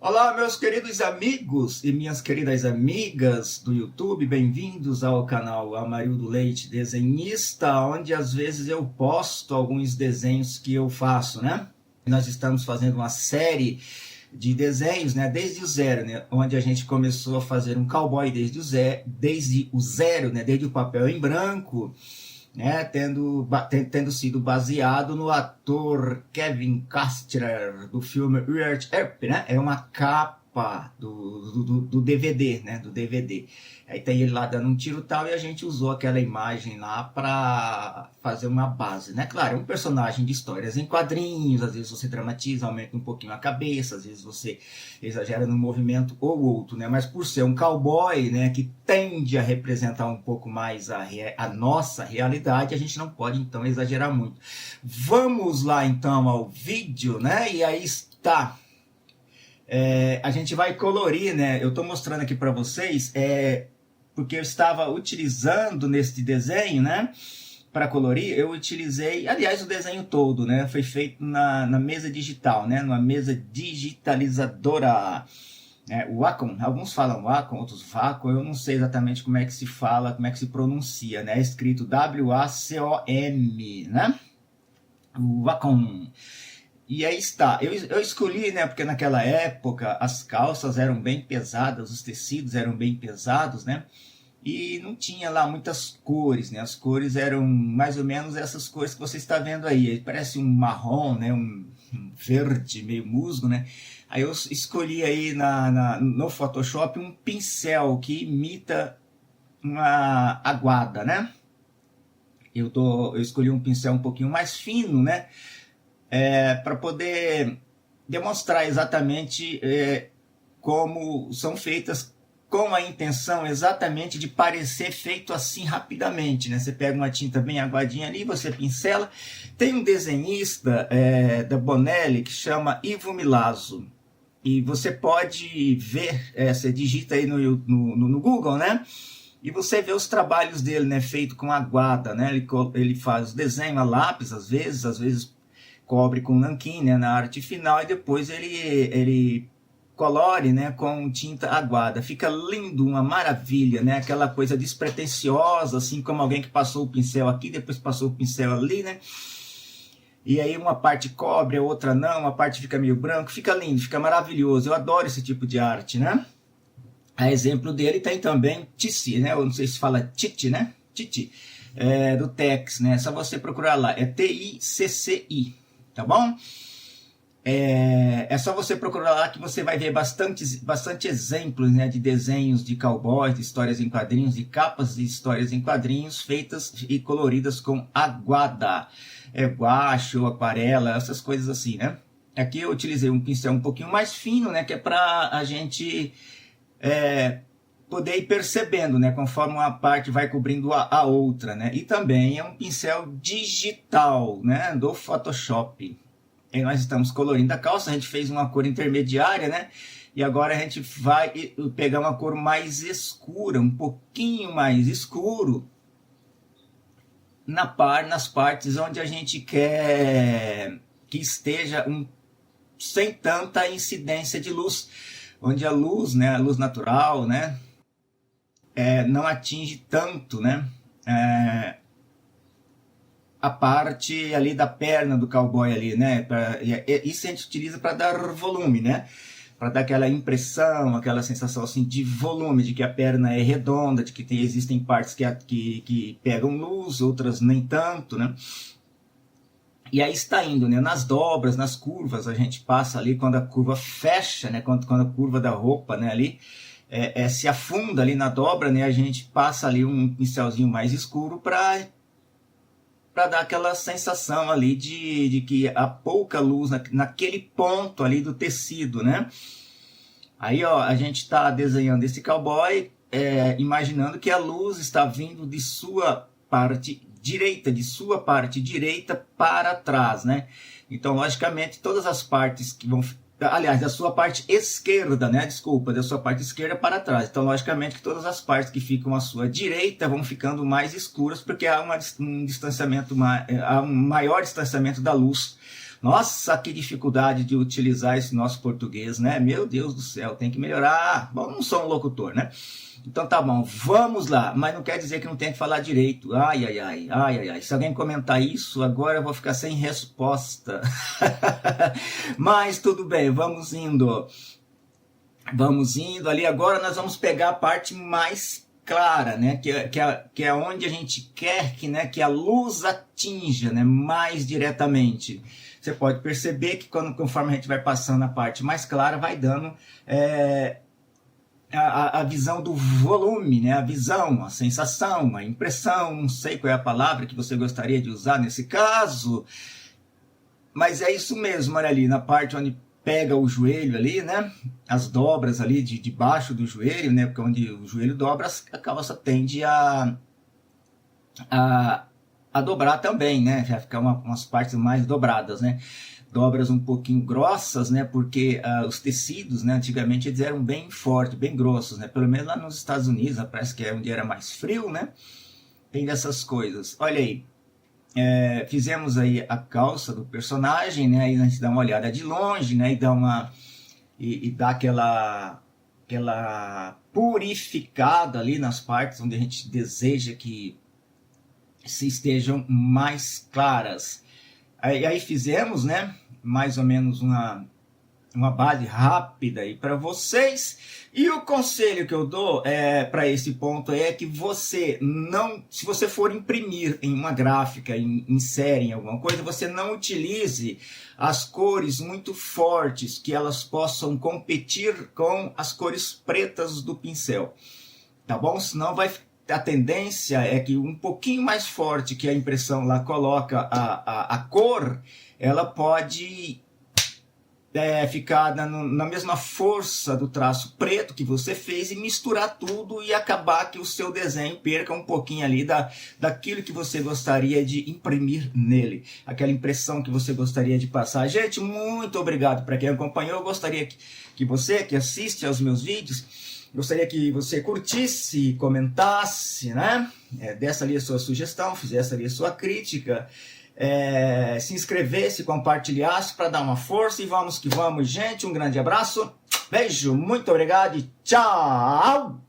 Olá, meus queridos amigos e minhas queridas amigas do YouTube, bem-vindos ao canal Amarildo Leite Desenhista, onde às vezes eu posto alguns desenhos que eu faço, né? Nós estamos fazendo uma série de desenhos, né, desde o zero, né, onde a gente começou a fazer um cowboy desde o zero, né, desde o papel em branco, né, tendo sido baseado no ator Kevin Costner do filme Weird Up, né? É uma capa do DVD, né? Do DVD. Aí tem ele lá dando um tiro tal e a gente usou aquela imagem lá para fazer uma base, né? Claro, é um personagem de histórias em quadrinhos, às vezes você dramatiza, aumenta um pouquinho a cabeça, às vezes você exagera num movimento ou outro, né? Mas por ser um cowboy, né, que tende a representar um pouco mais a nossa realidade, a gente não pode então exagerar muito. Vamos lá então ao vídeo, né? E aí está. A gente vai colorir, né? Eu estou mostrando aqui para vocês, porque eu estava utilizando neste desenho, né? Para colorir, eu utilizei, aliás, o desenho todo, né? Foi feito na mesa digital, né? Numa mesa digitalizadora. Wacom, alguns falam Wacom, outros Wacom, eu não sei exatamente como é que se fala, como é que se pronuncia, né? É escrito W-A-C-O-M, né? Wacom. E aí está, eu escolhi, né, porque naquela época as calças eram bem pesadas, os tecidos eram bem pesados, né, e não tinha lá muitas cores, né, as cores eram mais ou menos essas cores que você está vendo aí, parece um marrom, né, um verde meio musgo, né, aí eu escolhi aí no Photoshop um pincel que imita uma aguada, né, eu escolhi um pincel um pouquinho mais fino, né, para poder demonstrar exatamente como são feitas, com a intenção exatamente de parecer feito assim rapidamente, né? Você pega uma tinta bem aguadinha ali, você pincela. Tem um desenhista da Bonelli que chama Ivo Milazzo, e você pode ver, você digita aí no Google, né? E você vê os trabalhos dele, né? Feito com aguada, né? Ele faz desenho a lápis, às vezes cobre com nanquim, né, na arte final, e depois ele colore, né, com tinta aguada. Fica lindo, uma maravilha, né, aquela coisa despretensiosa, assim como alguém que passou o pincel aqui, depois passou o pincel ali, né, e aí uma parte cobre, a outra não, uma parte fica meio branco, fica lindo, fica maravilhoso. Eu adoro esse tipo de arte, né. A exemplo dele tem também Tissi, né, eu não sei se fala Titi, né, Titi, do Tex, né, é só você procurar lá, é T-I-C-C-I. Tá bom? É só você procurar lá que você vai ver bastante exemplos, né, de desenhos de cowboys, de histórias em quadrinhos, de capas de histórias em quadrinhos feitas e coloridas com aguada, guache ou aquarela, essas coisas assim, né? Aqui eu utilizei um pincel um pouquinho mais fino, né, que é para a gente poder ir percebendo, né, conforme uma parte vai cobrindo a outra, né, e também é um pincel digital, né, do Photoshop. E nós estamos colorindo a calça, a gente fez uma cor intermediária, né, e agora a gente vai pegar uma cor mais escura, um pouquinho mais escuro, nas partes onde a gente quer que esteja sem tanta incidência de luz, onde a luz, né, a luz natural, né, não atinge tanto, né, a parte ali da perna do cowboy ali, né, isso a gente utiliza para dar volume, né, para dar aquela impressão, aquela sensação assim de volume, de que a perna é redonda, de que existem partes que pegam luz, outras nem tanto, né. E aí está indo, né, nas dobras, nas curvas, a gente passa ali quando a curva fecha, né, quando a curva da roupa, né, ali se afunda ali na dobra, né, a gente passa ali um pincelzinho mais escuro para dar aquela sensação ali de que há pouca luz naquele ponto ali do tecido, né. Aí, ó, a gente está desenhando esse cowboy, imaginando que a luz está vindo de sua parte direita para trás, né. Então, logicamente, todas as partes que vão... Aliás, da sua parte esquerda, né? Desculpa, da sua parte esquerda para trás. Então, logicamente, que todas as partes que ficam à sua direita vão ficando mais escuras, porque há um maior distanciamento da luz Nossa, que dificuldade de utilizar esse nosso português, né? Meu Deus do céu, tem que melhorar. Bom, não sou um locutor, né? Então tá bom, vamos lá. Mas não quer dizer que não tem que falar direito. Ai, ai, ai, ai, ai, ai. Se alguém comentar isso, agora eu vou ficar sem resposta. Mas tudo bem, vamos indo. Vamos indo ali. Agora nós vamos pegar a parte mais clara, né? Que é onde a gente quer que, né, que a luz atinja, né, mais diretamente. Você pode perceber que conforme a gente vai passando a parte mais clara, vai dando a visão do volume, né? A visão, a sensação, a impressão, não sei qual é a palavra que você gostaria de usar nesse caso, mas é isso mesmo, olha ali, na parte onde pega o joelho ali, né? As dobras ali de baixo do joelho, né? Porque onde o joelho dobra, a calça tende a dobrar também, né? Já ficar umas partes mais dobradas, né? Dobras um pouquinho grossas, né? Porque os tecidos, né? Antigamente eles eram bem fortes, bem grossos, né? Pelo menos lá nos Estados Unidos, parece que é onde era mais frio, né? Tem dessas coisas. Olha aí. Fizemos aí a calça do personagem, né? Aí a gente dá uma olhada de longe, né? E dá aquela purificada ali nas partes onde a gente deseja que se estejam mais claras. Aí fizemos, né? Mais ou menos uma base rápida aí para vocês. E o conselho que eu dou para esse ponto é que você não, se você for imprimir em uma gráfica, em série, em alguma coisa, você não utilize as cores muito fortes, que elas possam competir com as cores pretas do pincel, tá bom? Senão a tendência é que um pouquinho mais forte que a impressão lá coloca a cor, ela pode ficar na mesma força do traço preto que você fez e misturar tudo e acabar que o seu desenho perca um pouquinho ali daquilo que você gostaria de imprimir nele, aquela impressão que você gostaria de passar. Gente, muito obrigado para quem acompanhou. Eu gostaria que você que assiste aos meus vídeos, gostaria que você curtisse, comentasse, né? Desse ali a sua sugestão, fizesse ali a sua crítica, se inscrevesse, compartilhasse para dar uma força, e vamos que vamos, gente. Um grande abraço, beijo, muito obrigado e tchau!